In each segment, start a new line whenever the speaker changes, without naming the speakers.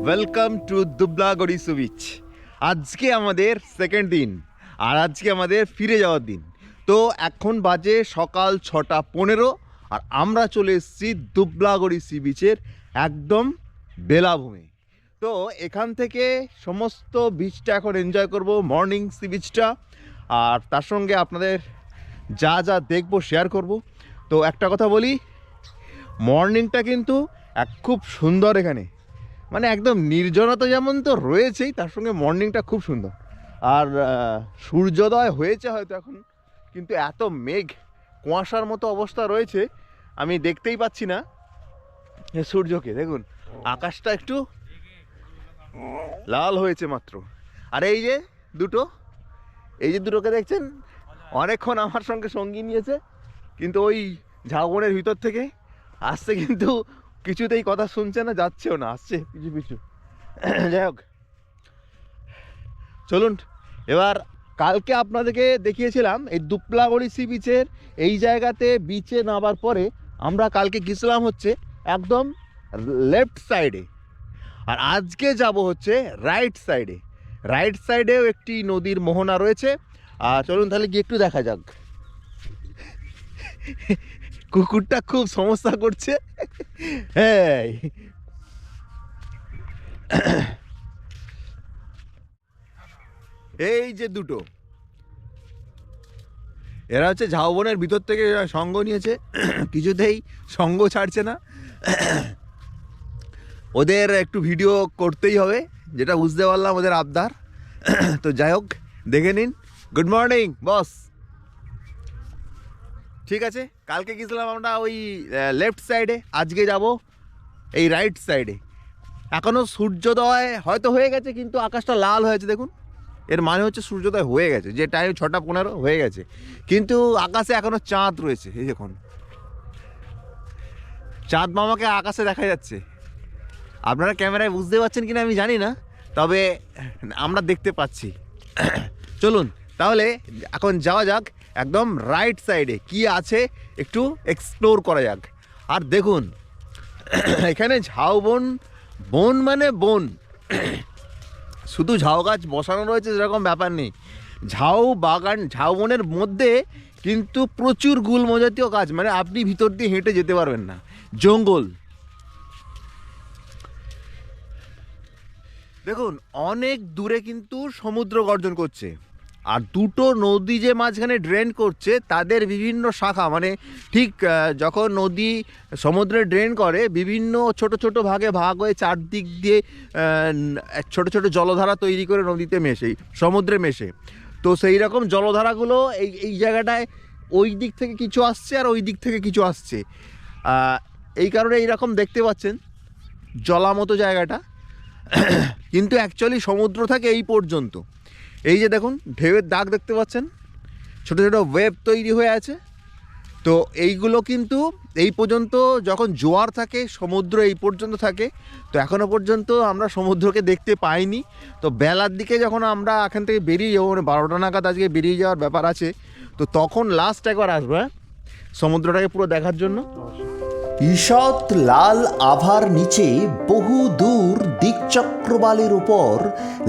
Welcome to Dublagadi sea beach. আজকে আমাদের second দিন আর আজকে আমাদের ফিরে যাওয়ার দিন। তো এখন বাজে সকাল 6:15 আর আমরা চলে এসেছি দুবলাগড়ি সি বিচের একদম বেলাভূমি। তো এখান থেকে সমস্ত বিচটা এখন এনজয় করব, মর্নিং সি বিচটা, আর তার সঙ্গে আপনাদের যা যা দেখবো শেয়ার করব। তো একটা কথা বলি, মর্নিংটা কিন্তু খুব সুন্দর এখানে, মানে একদম নির্জনতা যেমন তো রয়েছেই, তার সঙ্গে মর্নিংটা খুব সুন্দর। আর সূর্যোদয় হয়েছে হয়তো এখন, কিন্তু এত মেঘ কুয়াশার মতো অবস্থা রয়েছে, আমি দেখতেই পাচ্ছি না সূর্যকে। দেখুন আকাশটা একটু লাল হয়েছে মাত্র। আর এই যে দুটোকে দেখছেন, অনেকক্ষণ আমার সঙ্গে সঙ্গী নিয়েছে, কিন্তু ওই ঝাউবনের ভিতর থেকে আসছে, কিন্তু কিছুতেই কথা শুনছে না, যাচ্ছেও না, আসছে পিছু পিছু। যাই হোক, চলুন এবার। কালকে আপনাদেরকে দেখিয়েছিলাম এই দুবলাগড়ি সি বিচের এই জায়গাতে বিচে নামার পরে আমরা কালকে গেছিলাম হচ্ছে একদম লেফট সাইডে, আর আজকে যাব হচ্ছে রাইট সাইডে। রাইট সাইডেও একটি নদীর মোহনা রয়েছে। আর চলুন তাহলে গিয়ে একটু দেখা যাক। কুকুরটা খুব সমস্যা করছে। হ্যাঁ, এই যে দুটো, এরা হচ্ছে ঝাউবনের ভিতর থেকে সঙ্গ নিয়েছে, কিছুতেই সঙ্গ ছাড়ছে না। ওদের একটু ভিডিও করতেই হবে, যেটা বুঝতে পারলাম ওদের আবদার। তো যাই হোক, দেখে নিন। Good morning boss. ঠিক আছে, কালকে গেছিলাম আমরা ওই লেফট সাইডে, আজকে যাব এই রাইট সাইডে। এখনও সূর্যোদয় হয়তো হয়ে গেছে, কিন্তু আকাশটা লাল হয়েছে দেখুন, এর মানে হচ্ছে সূর্যোদয় হয়ে গেছে। যে টাইম 6:15 হয়ে গেছে, কিন্তু আকাশে এখনও চাঁদ রয়েছে। এই দেখুন চাঁদ মামাকে আকাশে দেখা যাচ্ছে। আপনারা ক্যামেরায় বুঝতে পারছেন কিনা আমি জানি না, তবে আমরা দেখতে পাচ্ছি। চলুন তাহলে এখন যাওয়া যাক একদম রাইট সাইডে, কি আছে একটু এক্সপ্লোর করা যাক। আর দেখুন এখানে ঝাউবন, বন মানে বন, শুধু ঝাউ গাছ বসানো রয়েছে সেরকম ব্যাপার নেই। ঝাউ বাগান, ঝাউবনের মধ্যে কিন্তু প্রচুর গুল্ম জাতীয় গাছ, মানে আপনি ভিতর দিয়ে হেঁটে যেতে পারবেন না, জঙ্গল। দেখুন অনেক দূরে কিন্তু সমুদ্র গর্জন করছে, আর দুটো নদী যে মাঝখানে ড্রেন করছে তাদের বিভিন্ন শাখা, মানে ঠিক যখন নদী সমুদ্রে ড্রেন করে বিভিন্ন ছোট ছোট ভাগে ভাগ হয়ে চারদিক দিয়ে ছোট ছোট জলধারা তৈরি করে নদীতে মেশে, সমুদ্রে মেশে। তো সেই রকম জলধারাগুলো এই এই জায়গাটায় ওই দিক থেকে কিছু আসছে আর ওই দিক থেকে কিছু আসছে, এই কারণে এইরকম দেখতে পাচ্ছেন জলা মতো জায়গাটা। কিন্তু অ্যাকচুয়ালি সমুদ্র থাকে এই পর্যন্ত। এই যে দেখুন ঢেউয়ের দাগ দেখতে পাচ্ছেন, ছোট ছোট ওয়েভ তৈরি হয়ে আছে। তো এইগুলো কিন্তু এই পর্যন্ত যখন জোয়ার থাকে সমুদ্র এই পর্যন্ত থাকে। তো এখনও পর্যন্ত আমরা সমুদ্রকে দেখতে পাইনি। তো বেলার দিকে যখন আমরা এখান থেকে বেরিয়ে যাবো, মানে 12টা নাগাদ আজকে বেরিয়ে যাওয়ার ব্যাপার আছে, তো তখন লাস্ট একবার আসবো সমুদ্রটাকে পুরো দেখার জন্য।
ঈষৎ লাল আভার নিচে বহু দূর দিকচক্রবালের উপর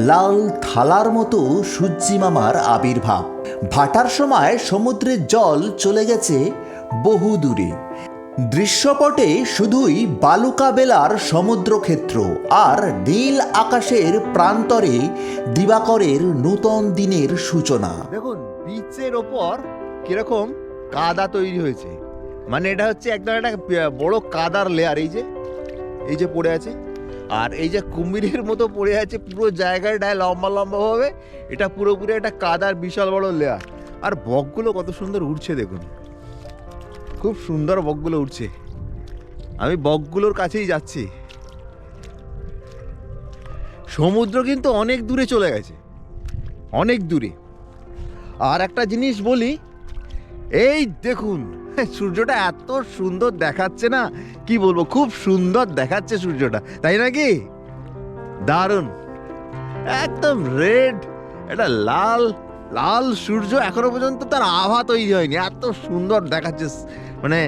লাল থালার মতো সূর্যিমামার আবির্ভাব। ভাটার সময় সমুদ্রের জল চলে গেছে বহু দূরে। দৃশ্যপটে শুধুই বালুকা বেলার সমুদ্রক্ষেত্র আর নীল আকাশের প্রান্তরে দিবাকরের নূতন দিনের সূচনা।
দেখুন বিচের ওপর কিরকম কাদা তৈরি হয়েছে, মানে এটা হচ্ছে একদম একটা বড় কাদার লেয়ার, এই যে পড়ে আছে। আর এই যে কুমিরের মতো পড়ে আছে পুরো জায়গাটায় লম্বা লম্বাভাবে, এটা পুরোপুরি একটা কাদার বিশাল বড় লেয়ার। আর বকগুলো কত সুন্দর উঠছে দেখুন, খুব সুন্দর বকগুলো উঠছে। আমি বকগুলোর কাছেই যাচ্ছি। সমুদ্র কিন্তু অনেক দূরে চলে গেছে, অনেক দূরে। আর একটা জিনিস বলি, এই দেখুন সূর্যটা এত সুন্দর দেখাচ্ছে না, কি বলবো, খুব সুন্দর দেখাচ্ছে সূর্যটা, তাই নাকি? দারুণ, একদম রেড, এটা লাল লাল সূর্য, এখনো পর্যন্ত তার আভা তৈরি হয়নি, এত সুন্দর দেখাচ্ছে, মানে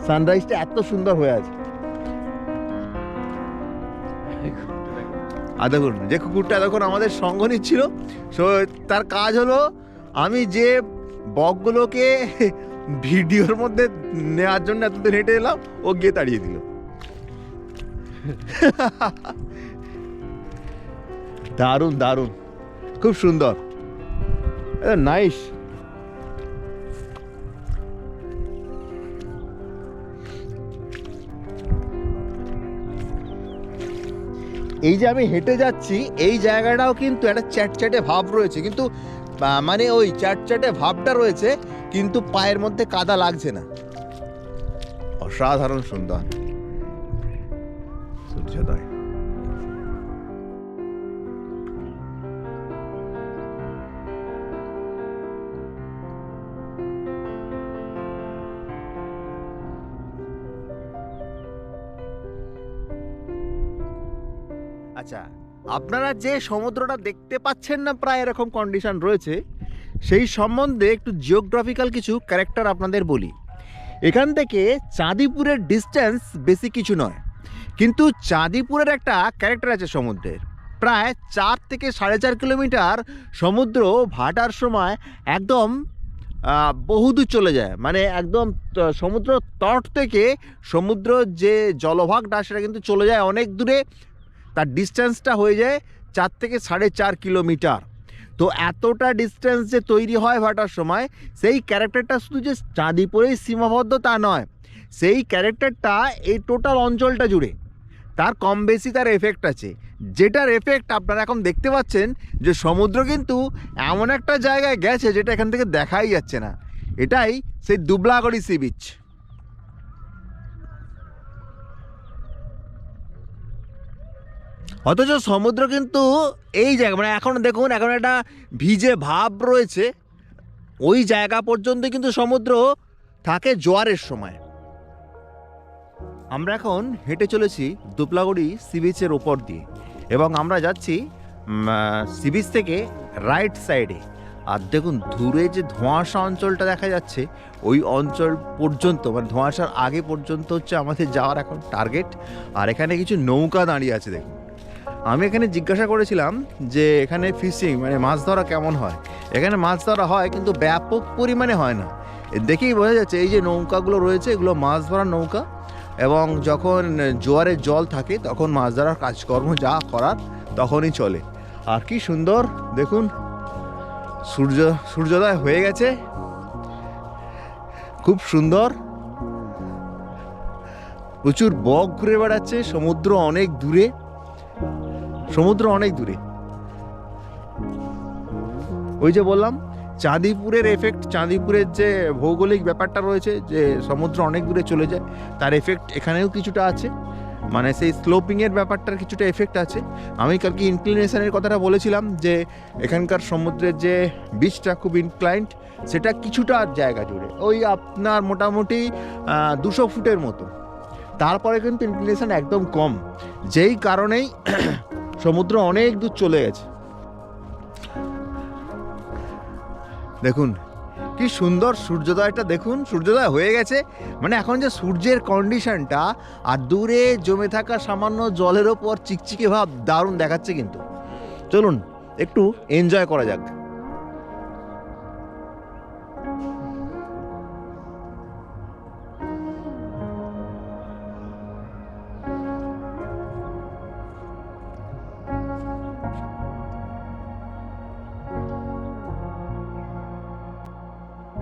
সানরাইজটা এত সুন্দর হয়ে আছে। আর দেখুন যে কুকুরটা এতক্ষণ আমাদের সঙ্গ নিচ্ছিল, সো তার কাজ হলো আমি যে বকগুলোকে ভিডিওর মধ্যে নেওয়ার জন্য এতদিন হেঁটে এলাম, ও গিয়ে তাড়িয়ে দিল। দারুণ দারুণ, খুব সুন্দর, নাইস। এই যে আমি হেঁটে যাচ্ছি, এই জায়গাটাও কিন্তু একটা চ্যাটচ্যাটে ভাব রয়েছে, কিন্তু মানে ওই চ্যাটচ্যাটে ভাবটা রয়েছে, কিন্তু পায়ের মধ্যে কাদা লাগছে না। অসাধারণ সুন্দর সূর্যোদয়। আচ্ছা, আপনারা যে সমুদ্রটা দেখতে পাচ্ছেন না, প্রায় এরকম কন্ডিশন রয়েছে, সেই সম্বন্ধে একটু জিওগ্রাফিক্যাল কিছু ক্যারেক্টার আপনাদের বলি। এখান থেকে চাঁদিপুরের ডিস্টেন্স বেশি কিছু নয়, কিন্তু চাঁদিপুরের একটা ক্যারেক্টার আছে সমুদ্রের। প্রায় 4 থেকে 4.5 কিলোমিটার সমুদ্র ভাটার সময় একদম বহুদূর চলে যায়, মানে একদম সমুদ্র তট থেকে সমুদ্র যে জলভাগটা সেটা কিন্তু চলে যায় অনেক দূরে। তার ডিস্টেন্সটা হয়ে যায় 4 থেকে 4.5 কিলোমিটার। তো এতটা ডিস্টেন্স যে তৈরি হয় ভাটার সময়, সেই ক্যারেক্টারটা শুধু যে চাঁদিপুরেই সীমাবদ্ধ তা নয়, সেই ক্যারেক্টারটা এই টোটাল অঞ্চলটা জুড়ে তার কম বেশি তার এফেক্ট আছে, যেটার এফেক্ট আপনারা এখন দেখতে পাচ্ছেন যে সমুদ্র কিন্তু এমন একটা জায়গায় গেছে যেটা এখান থেকে দেখাই যাচ্ছে না। এটাই সেই দুবলাগড়ি সি বিচ। অথচ সমুদ্র কিন্তু এই জায়গা, মানে এখন দেখুন এখন একটা ভিজে ভাব রয়েছে, ওই জায়গা পর্যন্ত কিন্তু সমুদ্র থাকে জোয়ারের সময়। আমরা এখন হেঁটে চলেছি দুবলাগড়ি সি বিচের ওপর দিয়ে, এবং আমরা যাচ্ছি সি বিচ থেকে রাইট সাইডে। আর দেখুন দূরে যে ধোঁয়াশা অঞ্চলটা দেখা যাচ্ছে, ওই অঞ্চল পর্যন্ত, মানে ধোঁয়াশার আগে পর্যন্ত হচ্ছে আমাদের যাওয়ার এখন টার্গেট। আর এখানে কিছু নৌকা দাঁড়িয়ে আছে দেখুন। আমি এখানে জিজ্ঞাসা করেছিলাম যে এখানে ফিশিং মানে মাছ ধরা কেমন হয়। এখানে মাছ ধরা হয়, কিন্তু ব্যাপক পরিমাণে হয় না। দেখেই বোঝা যাচ্ছে এই যে নৌকাগুলো রয়েছে, এগুলো মাছ ধরার নৌকা, এবং যখন জোয়ারের জল থাকে তখন মাছ ধরার কাজকর্ম যা করার তখনই চলে। আর কি সুন্দর দেখুন, সূর্যোদয় হয়ে গেছে, খুব সুন্দর। প্রচুর বক ঘুরে বেড়াচ্ছে, সমুদ্র অনেক দূরে, সমুদ্র অনেক দূরে। ওই যে বললাম চাঁদিপুরের এফেক্ট, চাঁদিপুরের যে ভৌগোলিক ব্যাপারটা রয়েছে যে সমুদ্র অনেক দূরে চলে যায়, তার এফেক্ট এখানেও কিছুটা আছে, মানে সেই স্লোপিংয়ের ব্যাপারটার কিছুটা এফেক্ট আছে। আমি কালকে ইনক্লিনেশনের কথাটা বলেছিলাম যে এখানকার সমুদ্রের যে বিচটা খুব ইনক্লাইন্ড, সেটা কিছুটা জায়গা জুড়ে ওই আপনার মোটামুটি 200 ফুটের মতো। তারপরে কিন্তু ইনক্লিনেশন একদম কম, যেই কারণেই সমুদ্র অনেক দূর চলে গেছে। দেখুন কি সুন্দর সূর্যোদয়টা, দেখুন সূর্যোদয় হয়ে গেছে, মানে এখন যে সূর্যের কন্ডিশনটা আর দূরে জমে থাকা সামান্য জলের ওপর চিকচিকে ভাব দারুণ দেখাচ্ছে। কিন্তু চলুন একটু এনজয় করা যাক।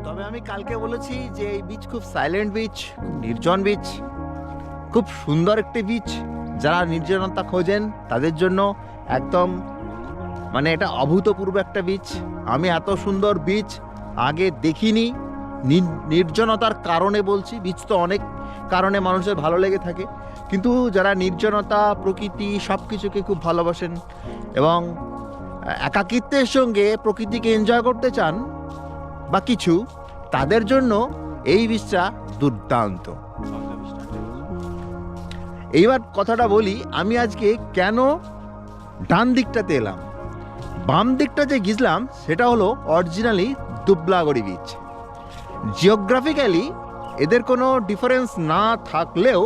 তবে আমি কালকে বলেছি যে এই বিচ খুব সাইলেন্ট বিচ, খুব নির্জন বিচ, খুব সুন্দর একটি বিচ। যারা নির্জনতা খোঁজেন তাদের জন্য একদম মানে এটা অভূতপূর্ব একটা বিচ। আমি এত সুন্দর বিচ আগে দেখিনি, নির্জনতার কারণে বলছি। বিচ তো অনেক কারণে মানুষের ভালো লেগে থাকে, কিন্তু যারা নির্জনতা, প্রকৃতি সব কিছুকে খুব ভালোবাসেন এবং একাকিত্বের সঙ্গে প্রকৃতিকে এনজয় করতে চান বা কিছু, তাদের জন্য এই বিচটা দুর্দান্ত। এইবার কথাটা বলি, আমি আজকে কেন ডান দিকটাতে এলাম। বাম দিকটা যে গিয়েছিলাম সেটা হলো অরিজিনালি দুবলাগড়ি বিচ। জিওগ্রাফিক্যালি এদের কোনো ডিফারেন্স না থাকলেও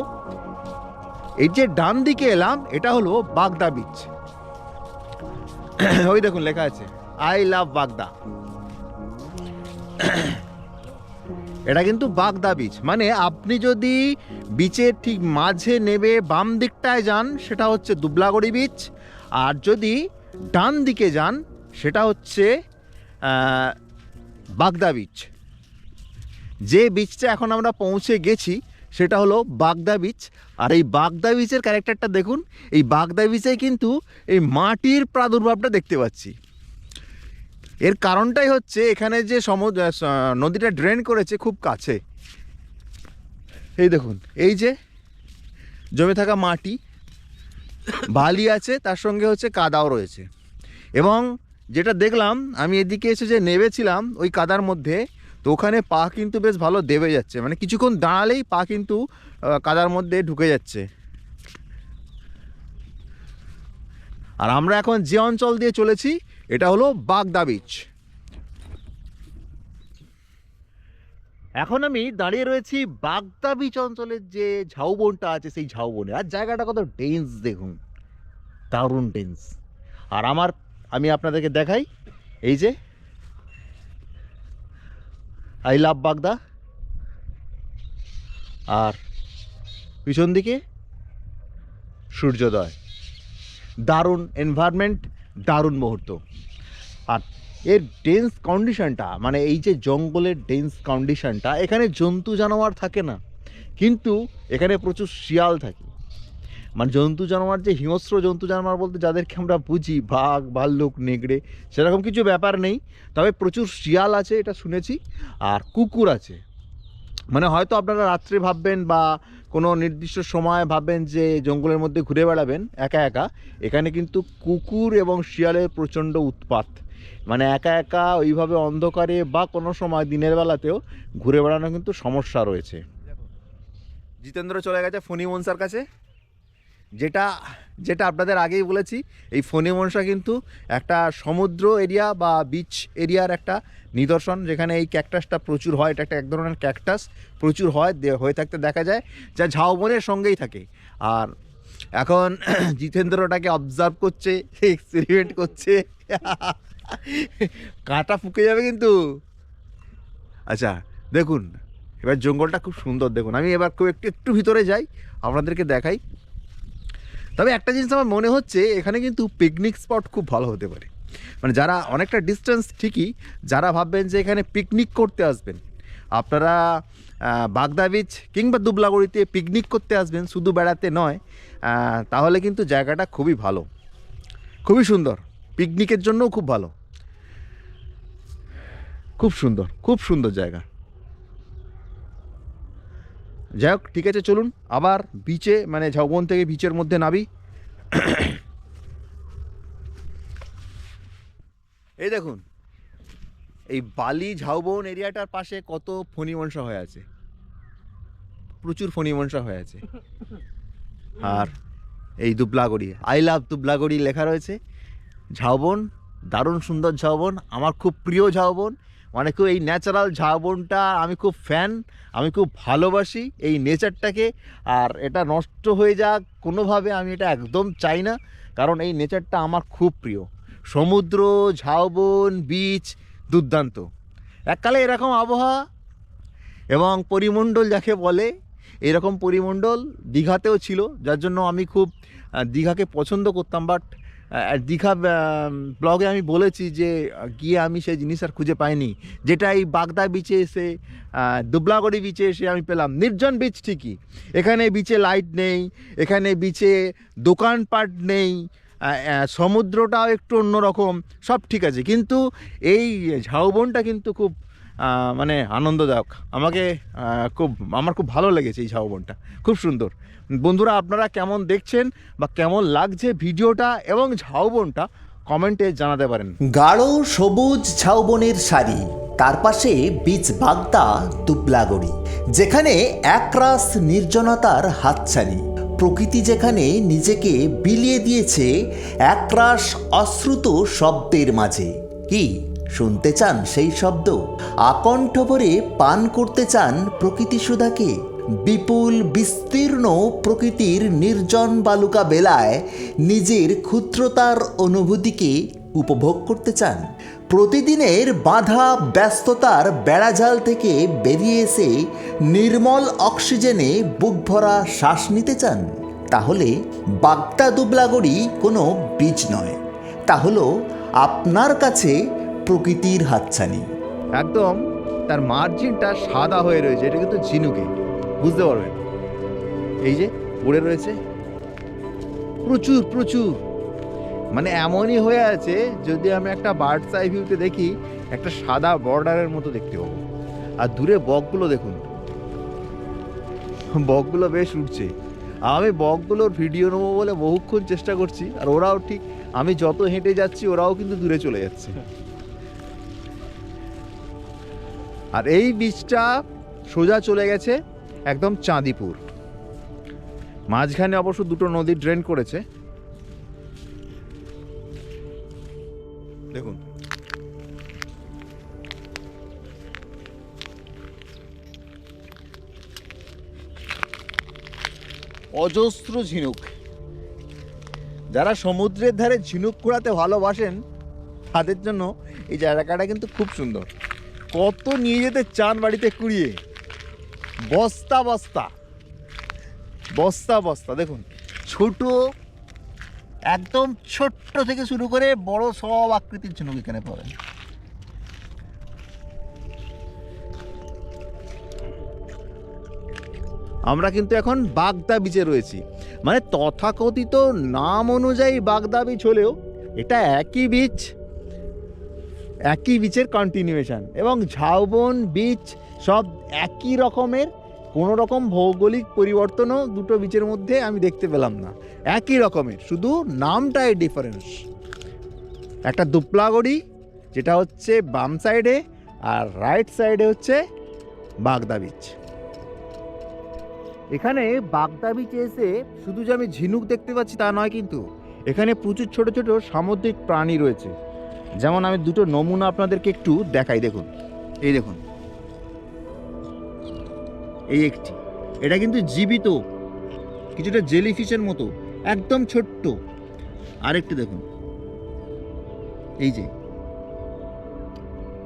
এই যে ডান দিকে এলাম এটা হলো বাগদা বিচ। ওই দেখুন লেখা আছে আই লাভ বাগদা। এটা কিন্তু বাগদা বিচ, মানে আপনি যদি বিচের ঠিক মাঝে নেবে বাম দিকটায় যান সেটা হচ্ছে দুবলাগড়ি বিচ, আর যদি ডান দিকে যান সেটা হচ্ছে বাগদা বিচ। যে বিচটা এখন আমরা পৌঁছে গেছি সেটা হলো বাগদা বিচ। আর এই বাগদা বিচের ক্যারেক্টারটা দেখুন, এই বাগদা বিচে কিন্তু এই মাটির প্রাদুর্ভাবটা দেখতে পাচ্ছি। এর কারণটাই হচ্ছে এখানে যে নদীটা ড্রেন করেছে খুব কাছে। এই দেখুন, এই যে জমে থাকা মাটি, বালি আছে, তার সঙ্গে হচ্ছে কাদাও রয়েছে। এবং যেটা দেখলাম, আমি এদিকে এসে যে নেমেছিলাম ওই কাদার মধ্যে, তো ওখানে পা কিন্তু বেশ ভালো দেবে যাচ্ছে, মানে কিছুক্ষণ দাঁড়ালেই পা কিন্তু কাদার মধ্যে ঢুকে যাচ্ছে। আর আমরা এখন যে অঞ্চল দিয়ে চলেছি এটা হলো বাগদা বিচ। এখন আমি দাঁড়িয়ে রয়েছি বাগদা বিচ অঞ্চলের যে ঝাউবনটা আছে সেই ঝাউবনে। আর জায়গাটা কত ডেন্স দেখুন, দারুণ ডেন্স। আর আমি আপনাদেরকে দেখাই, এই যে আই লাভ বাগদা, আর পিছন দিকে সূর্যোদয়। দারুণ এনভায়রনমেন্ট, দারুণ মুহূর্ত। আর এর ডেন্স কন্ডিশনটা, মানে এই যে জঙ্গলের ডেন্স কন্ডিশনটা, এখানে জন্তু জানোয়ার থাকে না, কিন্তু এখানে প্রচুর শিয়াল থাকে। মানে জন্তু জানোয়ার যে হিংস্র জন্তু জানোয়ার বলতে যাদেরকে আমরা বুঝি বাঘ, ভাল্লুক, নেগড়ে, সেরকম কিছু ব্যাপার নেই। তবে প্রচুর শিয়াল আছে এটা শুনেছি, আর কুকুর আছে। মানে হয়তো আপনারা রাত্রে ভাববেন বা কোনো নির্দিষ্ট সময় ভাববেন যে জঙ্গলের মধ্যে ঘুরে বেড়াবেন একা একা, এখানে কিন্তু কুকুর এবং শিয়ালের প্রচণ্ড উৎপাত। মানে একা একা ওইভাবে অন্ধকারে বা কোনো সময় দিনের বেলাতেও ঘুরে বেড়ানো কিন্তু সমস্যা রয়েছে। জিতেন্দ্র চলে গেছে ফণি মনসার কাছে, যেটা আপনাদের আগেই বলেছি, এই ফণি মনসা কিন্তু একটা সমুদ্র এরিয়া বা বিচ এরিয়ার একটা নিদর্শন, যেখানে এই ক্যাকটাসটা প্রচুর হয়। এটা একটা এক ধরনের ক্যাকটাস, প্রচুর হয়ে থাকতে দেখা যায়, যা ঝাউবনের সঙ্গেই থাকে। আর এখন জিতেন্দ্রটাকে অবজার্ভ করছে, এক্সপেরিমেন্ট করছে। কাঁটা ফুকে যাবে কিন্তু। আচ্ছা দেখুন, এবার জঙ্গলটা খুব সুন্দর দেখুন। আমি এবার খুব একটু ভিতরে যাই, আপনাদেরকে দেখাই। তবে একটা জিনিস আমার মনে হচ্ছে, এখানে কিন্তু পিকনিক স্পট খুব ভালো হতে পারে। মানে যারা অনেকটা ডিস্টেন্স, ঠিকই, যারা ভাববেন যে এখানে পিকনিক করতে আসবেন, আপনারা বাগদা বিচ কিংবা দুবলাগড়িতে পিকনিক করতে আসবেন, শুধু বেড়াতে নয়, তাহলে কিন্তু জায়গাটা খুবই ভালো, খুবই সুন্দর, পিকনিকের জন্যও খুব ভালো, খুব সুন্দর, খুব সুন্দর জায়গা। যাই হোক, ঠিক আছে, চলুন আবার বিচে, মানে ঝাউবন থেকে বিচের মধ্যে নামি। এই দেখুন, এই বালি ঝাউবন এরিয়াটার পাশে কত ফণি মনসা হয়ে আছে, প্রচুর ফণি মনসা হয়ে আছে। আর এই দুবলাগড়ি, আই লাভ দুবলাগড়ি লেখা রয়েছে। ঝাউবন, দারুণ সুন্দর ঝাউবন, আমার খুব প্রিয় ঝাউবন। মানে খুব এই ন্যাচারাল ঝাউবনটা আমি খুব ফ্যান, আমি খুব ভালোবাসি এই নেচারটাকে। আর এটা নষ্ট হয়ে যাক কোনোভাবে আমি এটা একদম চাই না, কারণ এই নেচারটা আমার খুব প্রিয়। সমুদ্র, ঝাউবন, বিচ দুর্দান্ত। এককালে এরকম আবহাওয়া এবং পরিমণ্ডল যাকে বলে, এরকম পরিমণ্ডল দীঘাতেও ছিল, যার জন্য আমি খুব দীঘাকে পছন্দ করতাম। বাট দীঘা ব্লগে আমি বলেছি যে গিয়ে আমি সেই জিনিস আর খুঁজে পাইনি, যেটা এই বাগদা বিচে এসে, দুবলাগড়ি বিচে এসে আমি পেলাম। নির্জন বিচ ঠিকই, এখানে বিচে লাইট নেই, এখানে বিচে দোকানপাট নেই, সমুদ্রটাও একটু অন্যরকম, সব ঠিক আছে, কিন্তু এই ঝাউবনটা কিন্তু খুব মানে আনন্দদায়ক। আমার খুব ভালো লেগেছে এই ঝাউবনটা, খুব সুন্দর। বন্ধুরা, আপনারা কেমন দেখছেন বা কেমন লাগছে ভিডিওটা এবং ঝাউবনটা কমেন্টে জানাতে পারেন।
গাঢ় সবুজ ঝাউবনের সারি, তার পাশে বিচ বাগদা দুবলাগড়ি, যেখানে একরাশ নির্জনতার হাতছানি। প্রকৃতি যেখানে নিজেকে বিলিয়ে দিয়েছে একরাশ অশ্রুত শব্দের মাঝে। কি শুনতে চান সেই শব্দ? আকণ্ঠ ভরে পান করতে চান প্রকৃতি সুধাকে? বিপুল বিস্তীর্ণ প্রকৃতির নির্জন বালুকা বেলায় নিজের ক্ষুদ্রতার অনুভূতিকে উপভোগ করতে চান? প্রতিদিনের বাঁধা ব্যস্ততার বেড়াজাল থেকে বেরিয়ে এসে নির্মল অক্সিজেনে বুক ভরা শ্বাস নিতে চান? তাহলে বাগদা দুবলাগড়ি কোনো বীজ নয়, তা হলো আপনার কাছে প্রকৃতির হাতছানি।
একদম তার মার্জিনটা সাদা হয়ে রয়েছে, এটা কিন্তু ঝিনুকে, বুঝতে পারবেন। এই যে পড়ে রয়েছে প্রচুর প্রচুর, মানে এমনই হয়ে আছে যদি আমি একটা বার্ডস আই ভিউতে দেখি একটা সাদা বর্ডারের মতো দেখতে পাবো। আর দূরে বকগুলো দেখুন, বকগুলো বেশ উঠছে। আমি বকগুলোর ভিডিও নেবো বলে বহুক্ষণ চেষ্টা করছি, আর ওরাও ঠিক আমি যত হেঁটে যাচ্ছি ওরাও কিন্তু দূরে চলে যাচ্ছে। আর এই বীজটা সোজা চলে গেছে একদম চাঁদিপুর। মাঝখানে অবশ্য দুটো নদী ড্রেন করেছে, দেখুন। অজস্র ঝিনুক। যারা সমুদ্রের ধারে ঝিনুক কুড়াতে ভালোবাসেন তাদের জন্য এই জায়গাটা কিন্তু খুব সুন্দর। কত নিয়ে যেতে চান বাড়িতে কুড়িয়ে, বস্তা বস্তা বস্তা বস্তা। দেখুন ছোট, একদম ছোট্ট থেকে শুরু করে বড় সব আকৃতির ঝিনুক এখানে পাবেন। আমরা কিন্তু এখন বাগদা বিচে রয়েছি, মানে তথাকথিত নাম অনুযায়ী বাগদা বিচ হলেও এটা একই বিচ, একই বিচের কন্টিনিউয়েশন। এবং ঝাউবন বিচ সব একই রকমের, কোনো রকম ভৌগোলিক পরিবর্তনও দুটো বিচের মধ্যে আমি দেখতে পেলাম না, একই রকমের, শুধু নামটাই ডিফারেন্স। একটা দুবলাগড়ি যেটা হচ্ছে বাম সাইডে, আর রাইট সাইডে হচ্ছে বাগদা বিচ। এখানে বাগদা বিচে এসে শুধু যে আমি ঝিনুক দেখতে পাচ্ছি তা নয়, কিন্তু এখানে প্রচুর ছোট ছোট সামুদ্রিক প্রাণী রয়েছে। যেমন আমি দুটো নমুনা আপনাদেরকে একটু দেখাই। দেখুন, এই দেখুন, এই একটি, এটা কিন্তু জীবিত, কিছুটা জেলিফিশের মতো, একদম ছোট্ট। আরেকটি দেখুন, এই যে,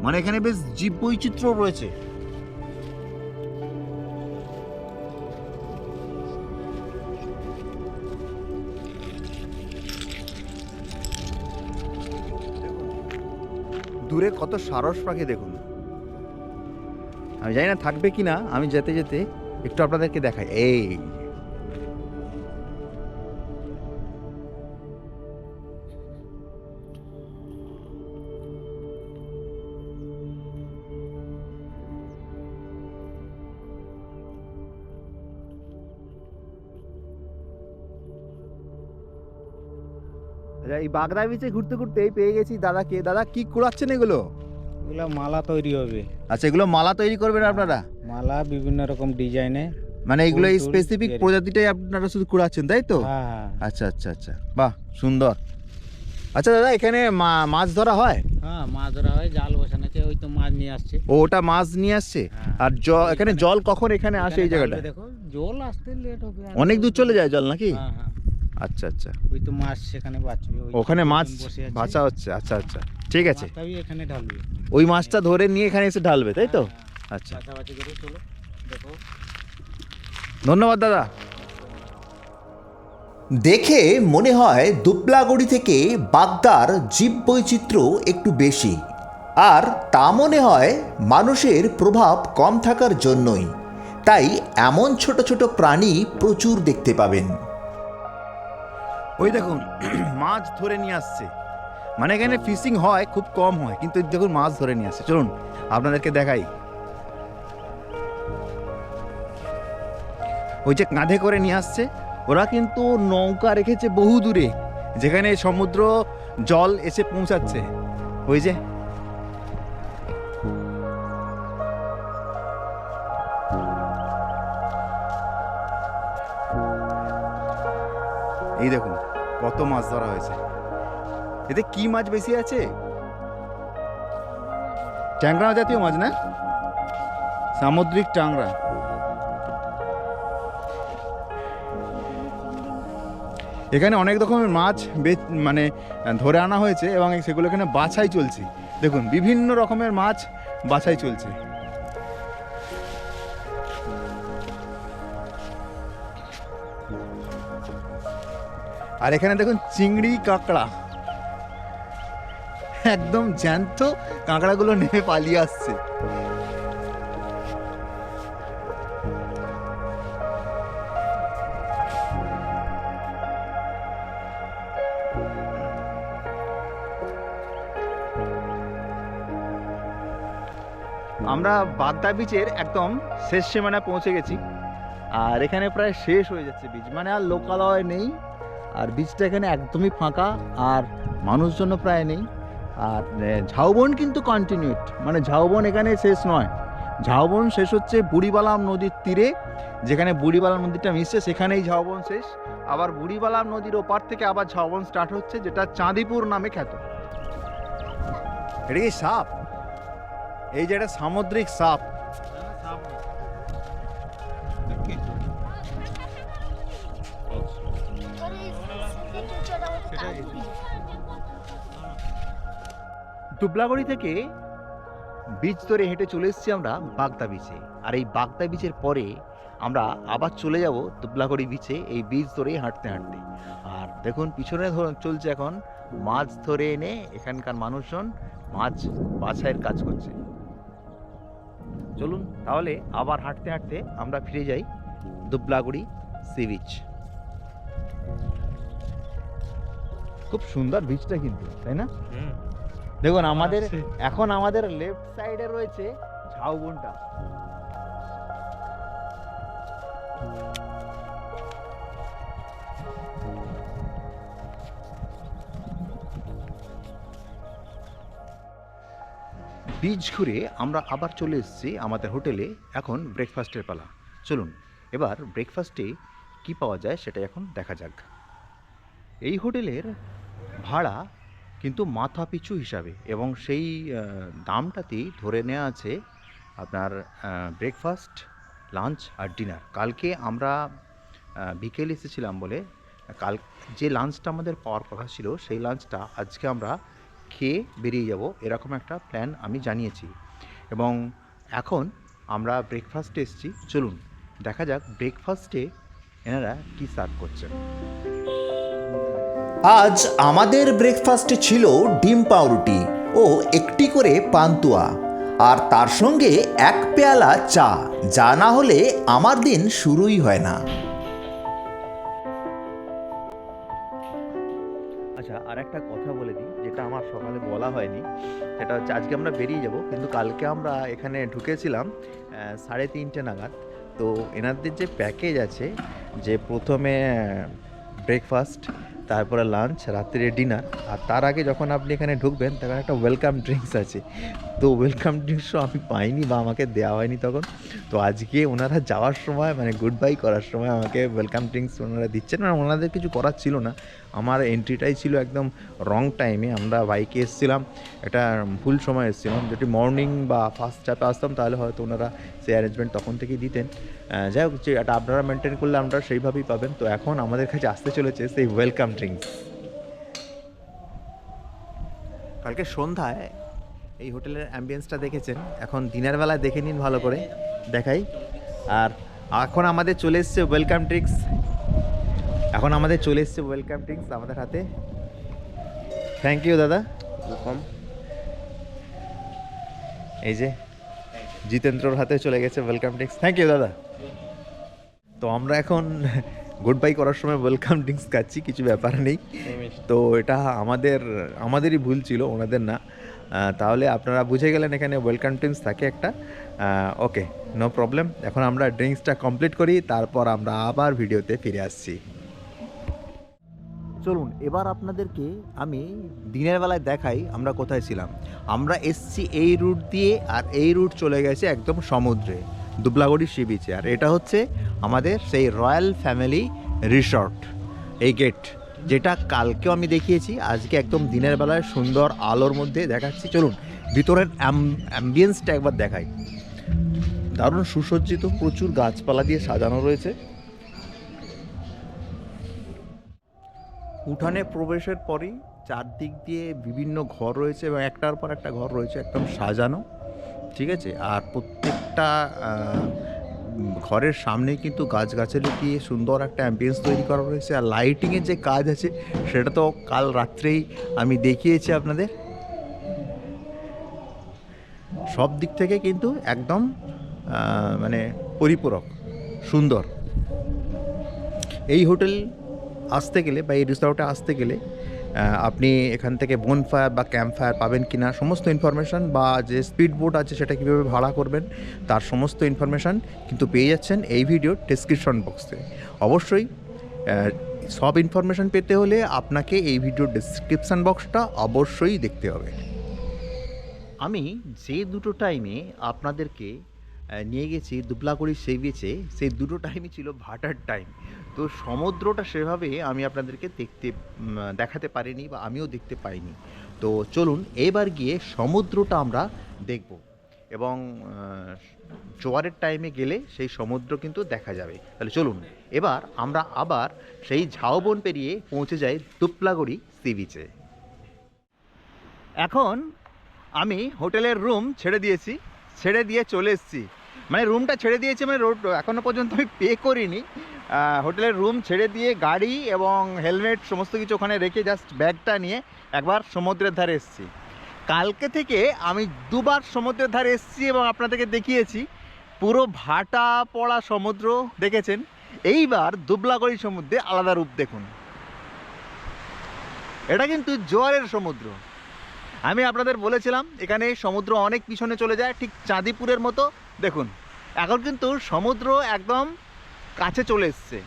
মানে এখানে বেশ জীব বৈচিত্র্য রয়েছে। দূরে কত সারস পাখি দেখুন। আমি জানি না থাকবে কিনা, আমি যেতে যেতে একটু আপনাদেরকে দেখাই। এই এই বাগদা বিচে ঘুরতে ঘুরতে পেয়ে গেছি দাদাকে। দাদা কি কুড়াচ্ছেন এগুলো?
এগুলো মালা তৈরি হবে।
আচ্ছা, এগুলো মালা তৈরি করবেন আপনারা?
মালা বিভিন্ন রকম ডিজাইনে,
মানে এগুলো এই
ফুল
স্পেসিফিক
তৈরি।
প্রজাতিটাই আপনারা শুধু কুড়াচ্ছেন, তাই তো?
হ্যাঁ।
আচ্ছা আচ্ছা আচ্ছা, বাহ সুন্দর। আচ্ছা দাদা, এখানে মাছ ধরা হয়?
হ্যাঁ, মাছ ধরা হয়, জাল বসানো আছে, ওই তো মাছ নিয়ে আসছে।
ও, ওটা মাছ নিয়ে আসছে।
হ্যাঁ।
আর এখানে জল কখন এখানে আসে এই জায়গাটা?
দেখো জল আসতে লেট হবে।
অনেক দূর চলে যায় জল নাকি?
হ্যাঁ।
আচ্ছা আচ্ছা,
ওই তো মাছ সেখানে বাঁচবে,
ওখানে মাছ
বসে আছে।
ভাসা হচ্ছে। আচ্ছা আচ্ছা, ঠিক আছে।
মাছটাই এখানে ঢালবে,
ওই মাছটা ধরে নিয়ে এখানে এসে ঢালবে, তাই তো?
হ্যাঁ।
আচ্ছা,
বাছাবাছি করে চলো, দেখো।
ধন্যবাদ দাদা।
দেখে মনে হয় দুবলাগড়ি থেকে বাগদার জীববৈচিত্র্য একটু বেশি, আর তা মনে হয় মানুষের প্রভাব কম থাকার জন্যই। তাই এমন ছোট ছোট প্রাণী প্রচুর দেখতে পাবেন।
ওই দেখুন মাছ ধরে নিয়ে আসছে, মানে এখানে ফিশিং হয় খুব কম হয়, কিন্তু দেখুন মাছ ধরে নিয়ে আসছে। চলুন আপনাদেরকে দেখাই। ওই যে কাঁধে করে নিয়ে আসছে, ওরা কিন্তু নৌকা রেখেছে বহু দূরে, যেখানে সমুদ্র জল এসে পৌঁছাচ্ছে। ওই যে এই দেখুন কত মাছ ধরা হয়েছে। এতে কি মাছ বেশি আছে? ট্যাংরা জাতীয় মাছ না, সামুদ্রিক ট্যাংরা।
এখানে অনেক রকমের মাছ মানে ধরে আনা হয়েছে এবং সেগুলো এখানে বাছাই চলছে। দেখুন বিভিন্ন রকমের মাছ বাছাই চলছে। আর এখানে দেখুন চিংড়ি কাঁকড়া, একদম জ্যান্ত কাঁকড়াগুলো নেমে পালিয়ে আসছে। আমরা বাগদা বিচের একদম শেষ সীমানায় পৌঁছে গেছি, আর এখানে প্রায় শেষ হয়ে যাচ্ছে বিচ, মানে আর লোকালয় নেই, আর বিচটা এখানে একদমই ফাঁকা, আর মানুষজন প্রায় নেই। আর ঝাউবন কিন্তু কন্টিনিউড, মানে ঝাউবন এখানে শেষ নয়, ঝাউবন শেষ হচ্ছে বুড়িবালাম নদীর তীরে, যেখানে বুড়িবালাম নদীটা মিশছে সেখানেই ঝাউবন শেষ। আবার বুড়িবালাম নদীর ওপার থেকে আবার ঝাউবন স্টার্ট হচ্ছে, যেটা চাঁদিপুর নামে খ্যাত। এটা কি সাপ? এই যে একটা সামুদ্রিক সাপ। দুবলাগড়ি থেকে বিচ ধরে হেঁটে চলে এসেছি আমরা বাগদা বিচে, আর এই বাগদা বিচের পরে আমরা আবার চলে যাব দুবলাগড়ি বিচে, এই বিচ ধরে হাঁটতে হাঁটতে। আর দেখুন পিছনে চলছে এখন মাছ ধরে এনে এখানকার মানুষজন মাছ বাছাইয়ের কাজ করছে। চলুন তাহলে আবার হাঁটতে হাঁটতে আমরা ফিরে যাই দুবলাগড়ি সি বিচ। খুব সুন্দর বিচটা কিন্তু, তাই না? দেখুন আমাদের এখন আমাদের লেফট সাইডে রয়েছে ঝাউবনটা। বিচ ঘুরে আমরা আবার চলে এসেছি আমাদের হোটেলে, এখন ব্রেকফাস্টের পালা। চলুন এবার ব্রেকফাস্টে কি পাওয়া যায় সেটা এখন দেখা যাক। এই হোটেলের ভাড়া কিন্তু মাথা পিছু হিসাবে, এবং সেই দামটাতেই ধরে নেওয়া আছে আপনার ব্রেকফাস্ট, লাঞ্চ আর ডিনার। কালকে আমরা বিকেলে এসেছিলাম বলে কাল যে লাঞ্চটা আমাদের পাওয়ার কথা ছিল সেই লাঞ্চটা আজকে আমরা খেয়ে বেরিয়ে যাব, এরকম একটা প্ল্যান আমি জানিয়েছি। এবং এখন আমরা ব্রেকফাস্টে এসেছি, চলুন দেখা যাক ব্রেকফাস্টে এনারা কী সার্ভ করছেন।
আজ আমাদের ব্রেকফাস্টে ছিল ডিম পাউরুটি ও একটি করে পান্তুয়া, আর তার সঙ্গে এক পেয়ালা চা, যা না হলে আমার দিন শুরুই হয় না।
আচ্ছা, আর একটা কথা বলে দিই যেটা আমার সকালে বলা হয়নি, সেটা হচ্ছে আজকে আমরা বেরিয়ে যাব, কিন্তু কালকে আমরা এখানে ঢুকেছিলাম 3:30 নাগাদ। তো এনাদের যে প্যাকেজ আছে, যে প্রথমে ব্রেকফাস্ট, তারপরে লাঞ্চ, রাত্রে ডিনার, আর তার আগে যখন আপনি এখানে ঢুকবেন তখন একটা ওয়েলকাম ড্রিঙ্কস আছে। তো ওয়েলকাম ড্রিঙ্কসও আমি পাইনি বা আমাকে দেওয়া হয়নি তখন। তো আজকে ওনারা যাওয়ার সময়, মানে গুড বাই করার সময় আমাকে ওয়েলকাম ড্রিঙ্কস ওনারা দিচ্ছেন, মানে ওনাদের কিছু করার ছিল না। আমার এন্ট্রিটাই ছিল একদম রং টাইমে, আমরা বাইকে এসেছিলাম, একটা ভুল সময় এসেছিলাম। যদি মর্নিং বা ফার্স্ট চাপে আসতাম তাহলে হয়তো ওনারা সেই অ্যারেঞ্জমেন্ট তখন থেকেই দিতেন। যাই হোক, যে এটা আপনারা মেনটেন করলে আমরা সেইভাবেই পাবেন। তো এখন আমাদের কাছে আসতে চলেছে সেই ওয়েলকাম ড্রিঙ্কস। কালকে সন্ধ্যায় এই হোটেলের অ্যাম্বিয়েন্সটা দেখেছেন, এখন দিনের বেলায় দেখে নিন ভালো করে, দেখাই। আর এখন আমাদের চলে এসছে ওয়েলকাম ড্রিঙ্কস, আমাদের হাতে। থ্যাংক ইউ দাদা। ওয়েলকাম। এই যে জিতেন্দ্রর হাতে চলে গেছে ওয়েলকাম ড্রিঙ্কস। থ্যাংক ইউ দাদা। তো আমরা এখন গুড বাই করার সময় ওয়েলকাম ড্রিঙ্কস খাচ্ছি, কিছু ব্যাপার নেই। তো এটা আমাদেরই ভুল ছিল, ওনাদের না। তাহলে আপনারা বুঝে গেলেন এখানে ওয়েলকাম ড্রিঙ্কস থাকে একটা। ওকে, নো প্রবলেম। এখন আমরা ড্রিঙ্কসটা কমপ্লিট করি, তারপর আমরা আবার ভিডিওতে ফিরে আসছি। চলুন এবার আপনাদেরকে আমি দিনের বেলায় দেখাই আমরা কোথায় ছিলাম। আমরা এসছি এই রুট দিয়ে, আর এই রুট চলে গেছে একদম সমুদ্রে, দুবলাগড়ি সি বিচে। আর এটা হচ্ছে আমাদের সেই রয়্যাল ফ্যামিলি রিসর্ট, এই গেট, যেটা কালকেও আমি দেখিয়েছি, আজকে একদম দিনের বেলায় সুন্দর আলোর মধ্যে দেখাচ্ছি। চলুন ভিতরের অ্যাম্বিয়েন্সটা একবার দেখাই। দারুণ সুসজ্জিত, প্রচুর গাছপালা দিয়ে সাজানো রয়েছে। উঠানে প্রবেশের পরেই চারদিক দিয়ে বিভিন্ন ঘর রয়েছে এবং একটার পর একটা ঘর রয়েছে একদম সাজানো, ঠিক আছে। আর প্রত্যেকটা ঘরের সামনে কিন্তু গাছগাছালি দিয়ে সুন্দর একটা অ্যাম্বিয়েন্স তৈরি করা রয়েছে। আর লাইটিংয়ের যে কাজ আছে সেটা তো কাল রাত্রেই আমি দেখিয়েছি আপনাদের। সব দিক থেকে কিন্তু একদম মানে পরিপূরক, সুন্দর। এই হোটেল আসতে গেলে বা এই রিসর্টে আসতে গেলে আপনি এখান থেকে বোনফায়ার বা ক্যাম্প ফায়ার পাবেন কিনা সমস্ত ইনফরমেশান, বা যে স্পিড বোট আছে সেটা কীভাবে ভাড়া করবেন তার সমস্ত ইনফরমেশান কিন্তু পেয়ে যাচ্ছেন এই ভিডিওর ডেসক্রিপশন বক্সে। অবশ্যই সব ইনফরমেশান পেতে হলে আপনাকে এই ভিডিওর ডেসক্রিপশন বক্সটা অবশ্যই দেখতে হবে। আমি যে দুটো টাইমে আপনাদেরকে নিয়ে গেছি দুবলাগড়ি সি বিচে, সেই দুটো টাইমই ছিল ভাটার টাইম। তো সমুদ্রটা সেভাবে আমি আপনাদেরকে দেখাতে পারিনি বা আমিও দেখতে পাইনি। তো চলুন এবার গিয়ে সমুদ্রটা আমরা দেখব, এবং জোয়ারের টাইমে গেলে সেই সমুদ্র কিন্তু দেখা যাবে। তাহলে চলুন এবার আমরা আবার সেই ঝাউবন পেরিয়ে পৌঁছে যাই দুবলাগড়ি সি বিচে। এখন আমি হোটেলের রুম ছেড়ে দিয়ে চলে এসেছি। মানে রুমটা ছেড়ে দিয়েছি, মানে এখনও পর্যন্ত আমি পে করিনি। হোটেলের রুম ছেড়ে দিয়ে গাড়ি এবং হেলমেট সমস্ত কিছু ওখানে রেখে জাস্ট ব্যাগটা নিয়ে একবার সমুদ্রের ধারে এসেছি। কালকে থেকে আমি দুবার সমুদ্রের ধারে এসেছি এবং আপনাদেরকে দেখিয়েছি পুরো ভাটা পড়া সমুদ্র দেখেছেন। এইবার দুবলাগড়ি সমুদ্রে আলাদা রূপ দেখুন। এটা কিন্তু জোয়ারের সমুদ্র। আমি আপনাদের বলেছিলাম এখানে সমুদ্র অনেক পিছনে চলে যায়, ঠিক চাঁদিপুরের মতো। দেখুন এখন কিন্তু সমুদ্র একদম কাছে চলে এসছে,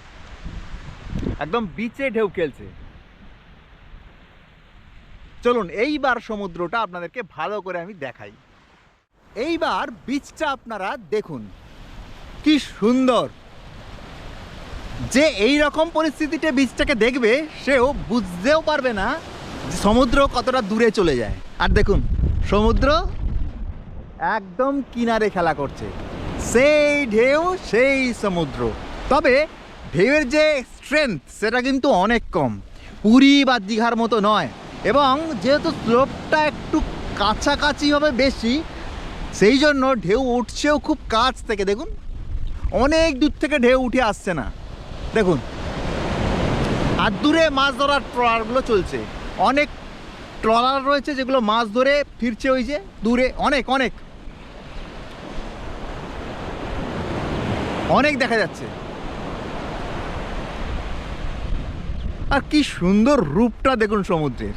একদম বিচে ঢেউ খেলছে। চলুন এইবার সমুদ্রটা আপনাদেরকে ভালো করে আমি দেখাই। এইবার বিচটা আপনারা দেখুন কি সুন্দর। যে এই রকম পরিস্থিতিতে বিচটাকে দেখবে সেও বুঝতেও পারবে না যে সমুদ্র কতটা দূরে চলে যায়। আর দেখুন সমুদ্র একদম কিনারে খেলা করছে, সেই ঢেউ সেই সমুদ্র। তবে ঢেউয়ের যে স্ট্রেংথ সেটা কিন্তু অনেক কম, পুরী বা দীঘার মতো নয়। এবং যেহেতু স্লোপটা একটু কাছাকাছি হবে বেশি, সেই জন্য ঢেউ উঠছেও খুব কাছ থেকে। দেখুন অনেক দূর থেকে ঢেউ উঠে আসছে না, দেখুন। আর দূরে মাছ ধরার ট্রলারগুলো চলছে, অনেক ট্রলার রয়েছে যেগুলো মাছ ধরে ফিরছে ওই যে দূরে, অনেক অনেক অনেক দেখা যাচ্ছে। আর কি সুন্দর রূপটা দেখুন সমুদ্রের,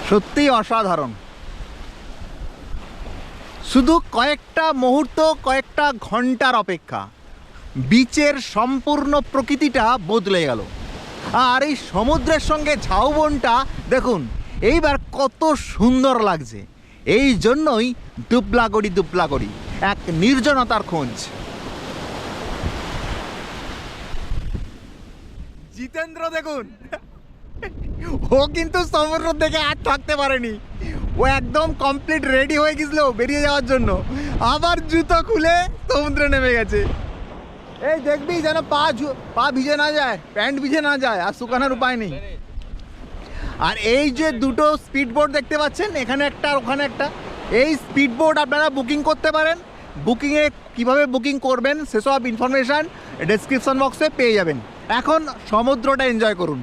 সত্যিই অসাধারণ। শুধু কয়েকটা মুহূর্ত, কয়েকটা ঘন্টার অপেক্ষা, বিচের সম্পূর্ণ প্রকৃতিটা বদলে গেল। আর এই সমুদ্রের সঙ্গে ঝাউবনটা দেখুন এইবার কত সুন্দর লাগছে। এই জন্যই দুবলাগড়ি এক নির্জনতার খোঁজ। জিতেন্দ্র দেখুন ও কিন্তু সমুদ্র দেখে আর থাকতে পারেনি, ও একদম কমপ্লিট রেডি হয়ে গেছিল বেরিয়ে যাওয়ার জন্য। আবার জুতো খুলে সমুদ্রে নেমে গেছে। এই দেখবি যেন পা ভিজে না যায়, প্যান্ট ভিজে না যায়, আর শুকানোর উপায় নেই। আর এই যে দুটো স্পিড বোট দেখতে পাচ্ছেন, এখানে একটা আর ওখানে একটা, এই স্পিড বোট আপনারা বুকিং করতে পারেন। বুকিংয়ে কীভাবে বুকিং করবেন সেসব ইনফরমেশান ডেসক্রিপশন বক্সে পেয়ে যাবেন। এখন সমুদ্রটা এনজয় করুন,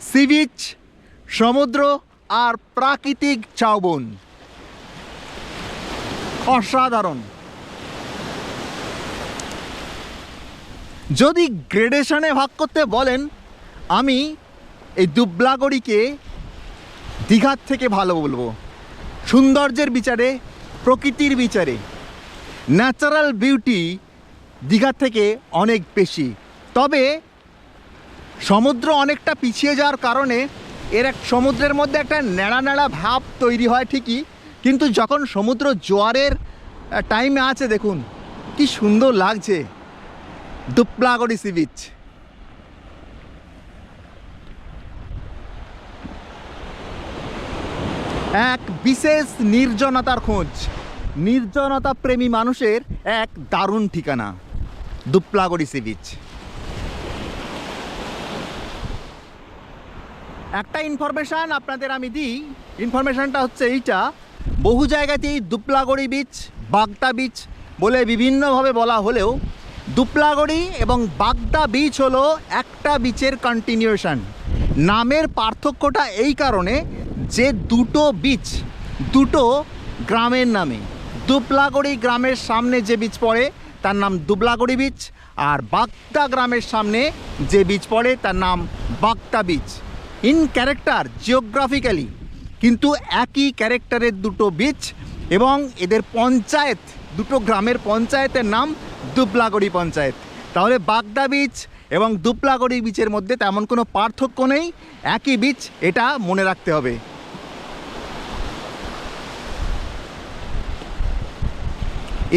সি বিচ, সমুদ্র আর প্রাকৃতিক ঝাউবন, অসাধারণ। যদি গ্রেডেশনে ভাগ করতে বলেন, আমি এই দুবলাগড়িকে দীঘার থেকে ভালো বলবো। সৌন্দর্যের বিচারে, প্রকৃতির বিচারে, ন্যাচারাল বিউটি দীঘার থেকে অনেক বেশি। তবে সমুদ্র অনেকটা পিছিয়ে যাওয়ার কারণে এর এক সমুদ্রের মধ্যে একটা ন্যাড়া ন্যাড়া ভাব তৈরি হয় ঠিকই, কিন্তু যখন সমুদ্র জোয়ারের টাইমে আছে দেখুন কি সুন্দর লাগছে দুবলাগড়ি সি বিচ। এক বিশেষ নির্জনতার খোঁজ, নির্জনতা প্রেমী মানুষের এক দারুণ ঠিকানা দুবলাগড়ি সি বিচ। একটা ইনফরমেশান আপনাদের আমি দিই, ইনফরমেশানটা হচ্ছে এইটা, বহু জায়গাতেই দুবলাগড়ি বিচ, বাগদা বিচ বলে বিভিন্নভাবে বলা হলেও দুবলাগড়ি এবং বাগদা বিচ হলো একটা বিচের কন্টিনিউশন। নামের পার্থক্যটা এই কারণে যে দুটো বিচ দুটো গ্রামের নামে। দুবলাগড়ি গ্রামের সামনে যে বিচ পড়ে তার নাম দুবলাগড়ি বিচ, আর বাগদা গ্রামের সামনে যে বিচ পড়ে তার নাম বাগদা বিচ। ইন ক্যারেক্টার জিওগ্রাফিক্যালি কিন্তু একই ক্যারেক্টারের দুটো বিচ, এবং এদের পঞ্চায়েত, দুটো গ্রামের পঞ্চায়েতের নাম দুবলাগড়ি পঞ্চায়েত। তাহলে বাগদা বিচ এবং দুবলাগড়ি বিচের মধ্যে তেমন কোনো পার্থক্য নেই, একই বিচ, এটা মনে রাখতে হবে।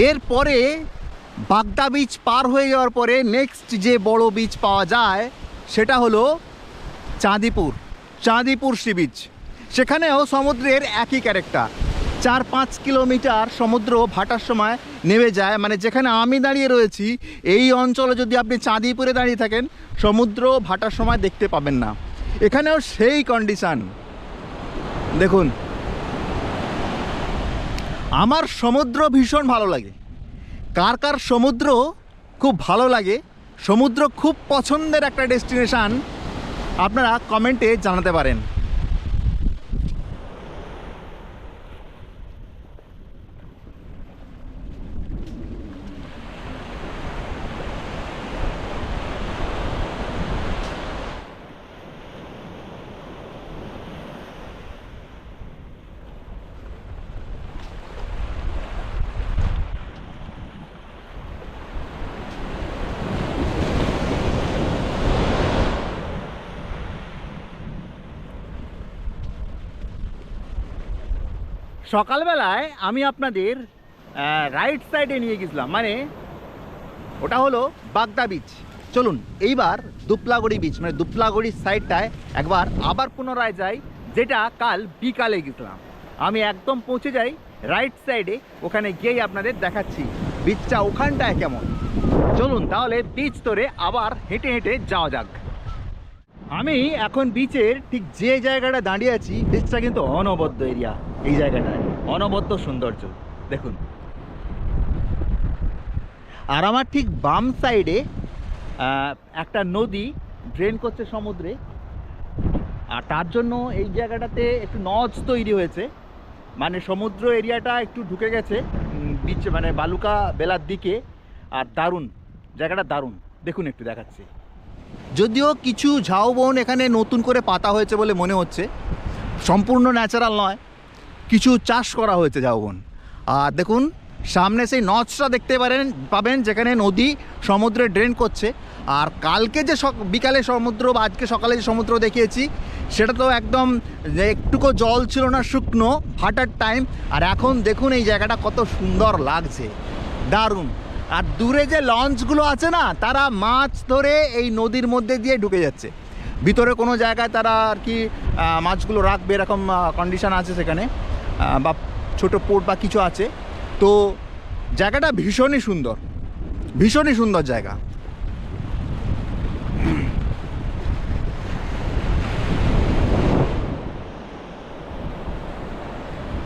এরপরে বাগদা বিচ পার হয়ে যাওয়ার পরে নেক্সট যে বড় বিচ পাওয়া যায় সেটা হলো চাঁদিপুর, চাঁদিপুর সি বিচ। সেখানেও সমুদ্রের একই ক্যারেক্টার, 4-5 কিলোমিটার সমুদ্র ভাটার সময় নেমে যায়। মানে যেখানে আমি দাঁড়িয়ে রয়েছি এই অঞ্চলে যদি আপনি চাঁদিপুরে দাঁড়িয়ে থাকেন সমুদ্র ভাটার সময় দেখতে পাবেন না। এখানেও সেই কন্ডিশান। দেখুন, আমার সমুদ্র ভীষণ ভালো লাগে। কার কার সমুদ্র খুব ভালো লাগে, সমুদ্র খুব পছন্দের একটা ডেস্টিনেশান, আপনারা কমেন্টে জানাতে পারেন। সকালবেলায় আমি আপনাদের রাইট সাইডে নিয়ে গেছিলাম, মানে ওটা হলো বাগদা বিচ। চলুন এইবার দুবলাগড়ি বিচ, মানে দুবলাগড়ির সাইডটায় একবার আবার পুনরায় যাই, যেটা কাল বিকালে গেছিলাম। আমি একদম পৌঁছে যাই রাইট সাইডে, ওখানে গিয়েই আপনাদের দেখাচ্ছি বিচটা ওখানটায় কেমন। চলুন তাহলে বিচ ধরে আবার হেঁটে হেঁটে যাওয়া যাক। আমি এখন বিচের ঠিক যে জায়গাটা দাঁড়িয়ে আছি, বিচটা কিন্তু অনবদ্য এরিয়া। এই জায়গাটায় অনবদ্য সৌন্দর্য দেখুন। আর আমার ঠিক বাম সাইডে একটা নদী ড্রেন করছে সমুদ্রে, আর তার জন্য এই জায়গাটাতে একটু নজ তৈরি হয়েছে, মানে সমুদ্র এরিয়াটা একটু ঢুকে গেছে বিচ, মানে বালুকা বেলার দিকে। আর দারুণ জায়গাটা, দারুণ। দেখুন একটু দেখাচ্ছি। যদিও কিছু ঝাউবন এখানে নতুন করে পাতা হয়েছে বলে মনে হচ্ছে, সম্পূর্ণ ন্যাচারাল নয়, কিছু চাষ করা হয়েছে ঝাউবন। আর দেখুন সামনে সেই নচটা দেখতে পাবেন যেখানে নদী সমুদ্রে ড্রেন করছে। আর কালকে যে বিকালে সমুদ্র বা আজকে সকালে যে সমুদ্র দেখিয়েছি সেটা তো একদম একটুকু জল ছিল না, শুকনো ভাটার টাইম। আর এখন দেখুন এই জায়গাটা কত সুন্দর লাগছে, দারুণ। আর দূরে যে লঞ্চগুলো আছে না, তারা মাছ ধরে এই নদীর মধ্যে দিয়ে ঢুকে যাচ্ছে। ভিতরে কোনো জায়গায় তারা আর কি মাছগুলো রাখবে, এরকম কন্ডিশান আছে সেখানে, বা ছোটো পোর্ট বা কিছু আছে। তো জায়গাটা ভীষণই সুন্দর, ভীষণই সুন্দর জায়গা।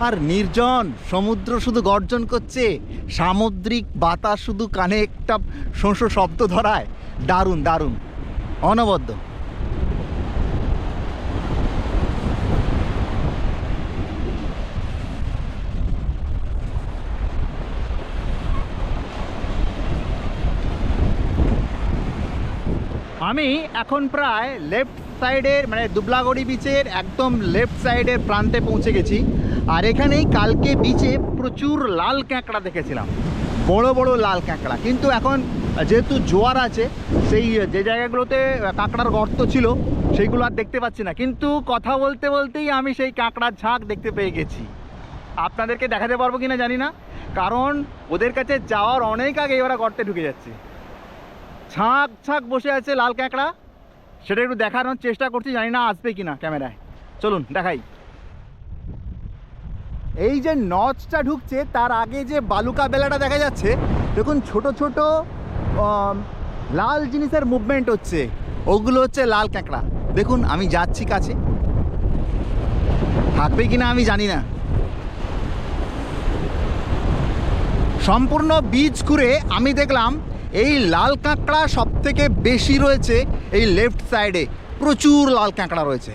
আর নির্জন, সমুদ্র শুধু গর্জন করছে, সামুদ্রিক বাতাস শুধু কানে একটা শোঁ শব্দ ধরায়, দারুণ দারুণ, অনবদ্য। আমি এখন প্রায় লেফট সাইডের, মানে দুবলাগড়ি বিচের একদম লেফট সাইডের প্রান্তে পৌঁছে গেছি। আর এখানেই কালকে বিচে প্রচুর লাল কাঁকড়া দেখেছিলাম, বড় বড় লাল কাঁকড়া। কিন্তু এখন যেহেতু জোয়ার আছে, সেই যে জায়গাগুলোতে কাঁকড়ার গর্ত ছিল সেইগুলো আর দেখতে পাচ্ছি না। কিন্তু কথা বলতে বলতেই আমি সেই কাঁকড়ার ঝাঁক দেখতে পেয়ে গেছি। আপনাদেরকে দেখাতে পারবো কিনা জানি না, কারণ ওদের কাছে যাওয়ার অনেক আগে ওরা গর্তে ঢুকে যাচ্ছে। ছাঁক ছাঁক বসে আছে লাল কাঁকড়া, সেটা একটু দেখানোর চেষ্টা করছি, জানি না আসবে কিনা ক্যামেরায়। চলুন দেখাই। এই যে নচটা ঢুকছে তার আগে যে বালুকা বেলাটা দেখা যাচ্ছে, দেখুন ছোট ছোট লাল জিনিসের মুভমেন্ট হচ্ছে, ওগুলো হচ্ছে লাল কাঁকড়া। দেখুন আমি যাচ্ছি কাছে,
থাকবে কিনা আমি জানি না। সম্পূর্ণ বীজ ঘুরে আমি দেখলাম এই লাল কাঁকড়া সব থেকে বেশি রয়েছে এই লেফট সাইডে, প্রচুর লাল কাঁকড়া রয়েছে।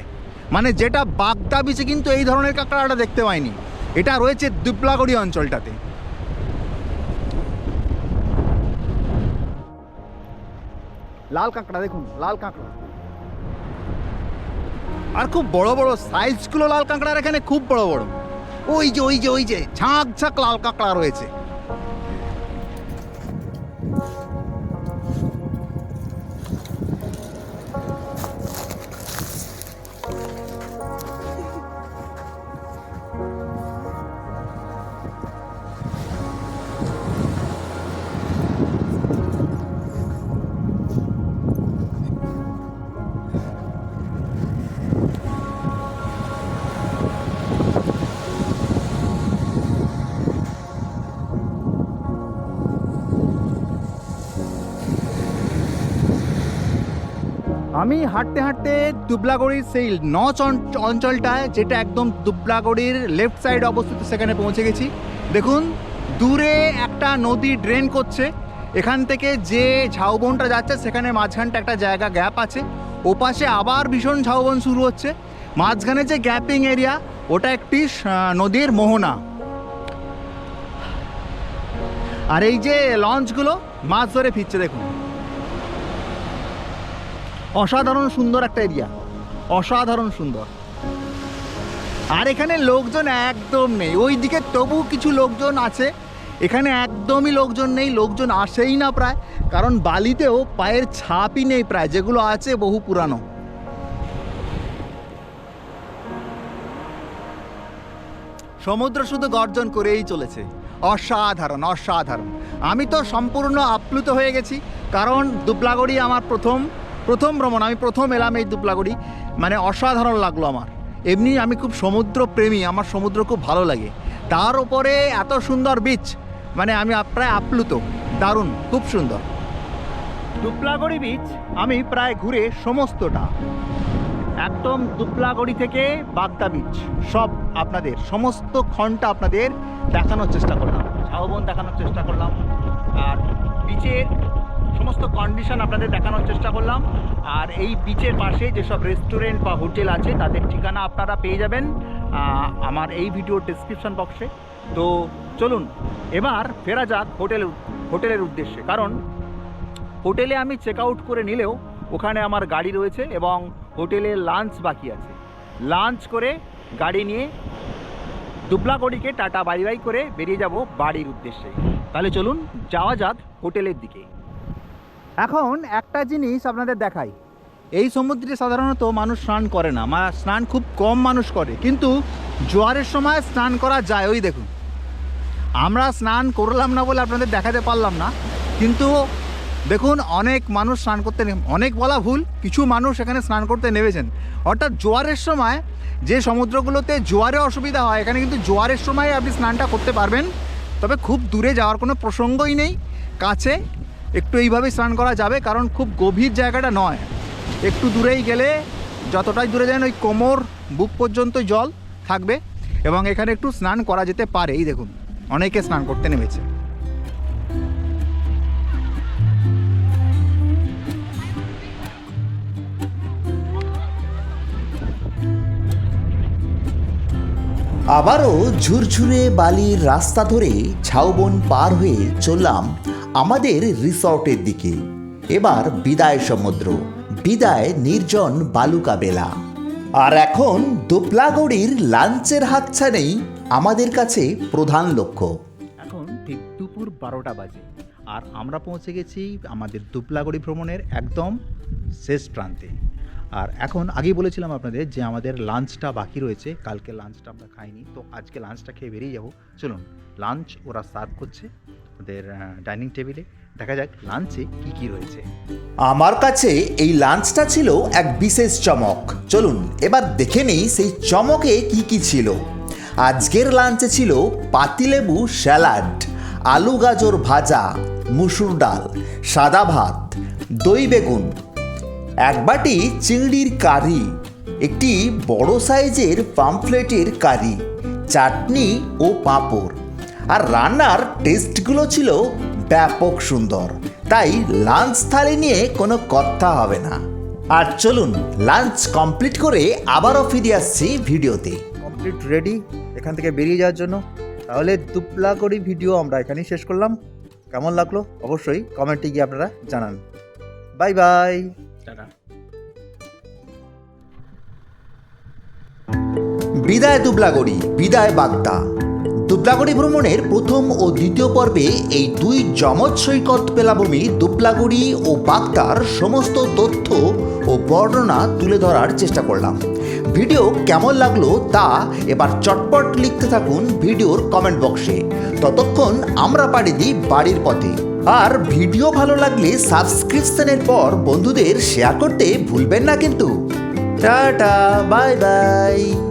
মানে যেটা বাগদা বিচে কিন্তু এই ধরনের কাঁকড়াটা দেখতে পাইনি, এটা রয়েছে দুবলাগড়ি অঞ্চলটাতে। লাল কাঁকড়া দেখুন, লাল কাঁকড়া, আর খুব বড় বড় সাইজগুলো লাল কাঁকড়ার এখানে খুব বড় বড়। ওই যে ঝাঁক ঝাঁক লাল কাঁকড়া রয়েছে। আমি হাঁটতে হাঁটতে দুবলাগড়ির সেই নচ অঞ্চলটায়, যেটা একদম দুবলাগড়ির লেফট সাইড অবস্থিত, সেখানে পৌঁছে গেছি। দেখুন দূরে একটা নদী ড্রেন করছে, এখান থেকে যে ঝাউবনটা যাচ্ছে সেখানে মাঝখানটা একটা জায়গা গ্যাপ আছে, ওপাশে আবার ভীষণ ঝাউবন শুরু হচ্ছে। মাঝখানে যে গ্যাপিং এরিয়া ওটা একটি নদীর মোহনা। আর এই যে লঞ্চগুলো মাছ ধরে ফিরছে, দেখুন অসাধারণ সুন্দর একটা এরিয়া, অসাধারণ সুন্দর। আর এখানে লোকজন একদম নেই, ওইদিকে তবু কিছু লোকজন আছে, এখানে একদমই লোকজন নেই, লোকজন আসেই না প্রায়, কারণ বালিতেও পায়ের ছাপই নেই প্রায়, যেগুলো আছে বহু পুরানো। সমুদ্র শুধু গর্জন করেই চলেছে, অসাধারণ অসাধারণ। আমি তো সম্পূর্ণ আপ্লুত হয়ে গেছি, কারণ দুবলাগড়ি আমার প্রথম ভ্রমণ, আমি প্রথম এলাম এই দুবলাগড়ি, মানে অসাধারণ লাগলো আমার। এমনি আমি খুব সমুদ্র প্রেমী, আমার সমুদ্র খুব ভালো লাগে, তার উপরে এত সুন্দর বিচ, মানে আমি প্রায় আপ্লুত, দারুণ, খুব সুন্দর। দুবলাগড়ি বিচ আমি প্রায় ঘুরে সমস্তটা, একদম দুবলাগড়ি থেকে বাগদা বিচ সব আপনাদের সমস্ত ক্ষণটা আপনাদের দেখানোর চেষ্টা করলাম, ঝাউবন দেখানোর চেষ্টা করলাম, আর বিচের সমস্ত কন্ডিশন আপনাদের দেখানোর চেষ্টা করলাম। আর এই বিচের পাশে যেসব রেস্টুরেন্ট বা হোটেল আছে তাদের ঠিকানা আপনারা পেয়ে যাবেন আমার এই ভিডিওর ডেসক্রিপশন বক্সে। তো চলুন এবার ফেরা যাক হোটেলের উদ্দেশ্যে, কারণ হোটেলে আমি চেক আউট করে নিলেও ওখানে আমার গাড়ি রয়েছে এবং হোটেলে লাঞ্চ বাকি আছে। লাঞ্চ করে গাড়ি নিয়ে দুবলাগড়িকে টাটা বাই বাই করে বেরিয়ে যাব বাড়ির উদ্দেশ্যে। তাহলে চলুন যাওয়া যাক হোটেলের দিকে। এখন একটা জিনিস আপনাদের দেখাই, এই সমুদ্রে সাধারণত মানুষ স্নান করে না, স্নান খুব কম মানুষ করে, কিন্তু জোয়ারের সময় স্নান করা যায়। ওই দেখুন, আমরা স্নান করলাম না বলে আপনাদের দেখাতে পারলাম না, কিন্তু দেখুন অনেক মানুষ স্নান করতে, অনেক বলা ভুল, কিছু মানুষ এখানে স্নান করতে নেমেছেন। অর্থাৎ জোয়ারের সময় যে সমুদ্রগুলোতে জোয়ারে অসুবিধা হয়, এখানে কিন্তু জোয়ারের সময় আপনি স্নানটা করতে পারবেন। তবে খুব দূরে যাওয়ার কোনো প্রসঙ্গই নেই, কাছে একটু এইভাবেই স্নান করা যাবে, কারণ খুব গভীর জায়গাটা নয়, একটু দূরেই গেলে যতটাই দূরে যান ওই কোমর বুক পর্যন্ত জল থাকবে এবং এখানে একটু স্নান করা যেতে পারে। এই দেখুন অনেকে স্নান করতে নেমেছে।
আবারও ঝুরঝুরে বালির রাস্তা ধরে ঝাউবন পার হয়ে চললাম আমাদের রিসর্টের দিকে। এবার বিদায় সমুদ্র, বিদায় নির্জন বালুকা বেলা। আর এখন দুবলাগড়ির লাঞ্চের হাতছানি আমাদের কাছে প্রধান লক্ষ্য।
এখন ঠিক দুপুর 12টা বাজে আর আমরা পৌঁছে গেছি আমাদের দুবলাগড়ি ভ্রমণের একদম শেষ প্রান্তে। আর এখন আগেই বলেছিলাম আপনাদের যে আমাদের লাঞ্চটা বাকি রয়েছে, কালকে লাঞ্চটা আমরা খাইনি, তো আজকে লাঞ্চটা খেয়ে বেরিয়ে যাব। চলুন লাঞ্চ ওরা সার্ভ করছে ওদের ডাইনিং টেবিলে, দেখা যাক লাঞ্চে কি কি রয়েছে।
আমার কাছে এই লাঞ্চটা ছিল এক বিশেষ চমক। চলুন এবার দেখে নিই সেই চমকে কি কি ছিল। আজকের লাঞ্চে ছিল পাতিলেবু স্যালাড, আলু গাজর ভাজা, মুসুর ডাল, সাদা ভাত, দই বেগুন, এক বাটি চিংড়ির কারি, একটি বড় সাইজের পামফ্লেটের কারি, চাটনি ও পাঁপড়। আর রান্নার টেস্টগুলো ছিল ব্যাপক সুন্দর, তাই লাঞ্চ থালি নিয়ে কোনো কথা হবে না। আর চলুন লাঞ্চ কমপ্লিট করে আবারও ফিরে আসছি ভিডিওতে।
কমপ্লিট রেডি এখান থেকে বেরিয়ে যাওয়ার জন্য। তাহলে দুবলাগড়ি ভিডিও আমরা এখানেই শেষ করলাম। কেমন লাগলো অবশ্যই কমেন্টে গিয়ে আপনারা জানান। Bye bye.
টাটা।
বিদায় দুবলাগড়ি, বিদায় বাগদা। দুবলাগড়ি ভ্রমণের প্রথম ও দ্বিতীয় পর্বে এই দুই যমজ সৈকত বেলাভূমি দুবলাগড়ি ও বাগদার সমস্ত তথ্য ও বর্ণনা তুলে ধরার চেষ্টা করলাম। ভিডিও কেমন লাগলো তা এবার চটপট লিখতে থাকুন ভিডিওর কমেন্ট বক্সে। ততক্ষণ আমরা পাড়ি দিই বাড়ির পথে। আর ভিডিও ভালো লাগলে সাবস্ক্রিপশনের পর বন্ধুদের শেয়ার করতে ভুলবেন না কিন্তু। Tata, bye bye.